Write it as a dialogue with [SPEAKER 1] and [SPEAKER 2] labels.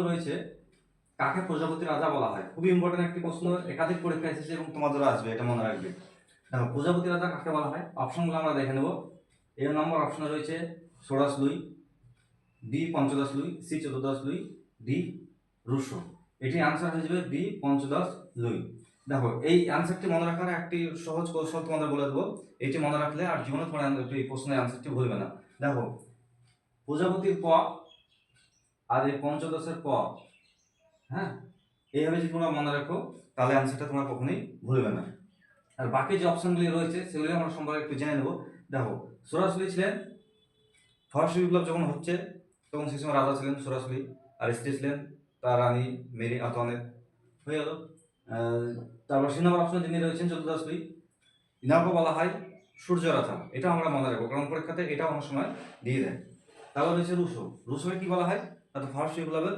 [SPEAKER 1] রয়েছে, কাকে প্রজাপতির রাজা বলা হয়? খুবই ইম্পর্টেন্ট একটি প্রশ্ন, একাধিক পরীক্ষা এসেছে এবং তোমাদেরও আসবে, এটা মনে রাখবে। দেখো, প্রজাপতি রাজা কাকে বলা হয়? অপশনগুলো আমরা দেখে নেব। এ নম্বর অপশনে রয়েছে ষোড়শ লুই, বি পঞ্চদশ লুই, সি চতুর্দশ লুই, ডি রুশো। এটি আনসার হয়ে যাবে বি পঞ্চদশ লুই। দেখো, এই আনসারটি মনে রাখার একটি সহজ কৌশল তোমাদের বলে দেবো। এটি মনে রাখলে আর জীবনে তোমার এই প্রশ্নের আনসারটি ভুলবে না। দেখো, প্রজাপতির প আর এই পঞ্চদশের প, হ্যাঁ, এইভাবে যদি তোমরা মনে রাখো তাহলে আনসারটা তোমরা কখনোই ভুলবে না। আর বাকি যে অপশনগুলি রয়েছে সেগুলি আমরা সম্পর্কে একটু জেনে নেব। দেখো, সরাসরি ছিলেন, ফরাসি বিপ্লব যখন হচ্ছে তখন সেই সময় রাজা ছিলেন সরাসরি, আর স্ত্রী ছিলেন তার রানী মেরি আতওয়ানের। হয়ে গেল। তারপর সে নম্বর অপশনে যিনি রয়েছেন চতুর্দশ লুই, ইনাকে বলা হয় সূর্যরাথা। এটা আমরা মনে রাখবো, কারণ পরীক্ষাতে এটা অনেক সময় দিয়ে দেয়। তারপর রয়েছে রুশো। রুশোকে কি বলা হয়? ফরাসি বিপ্লবের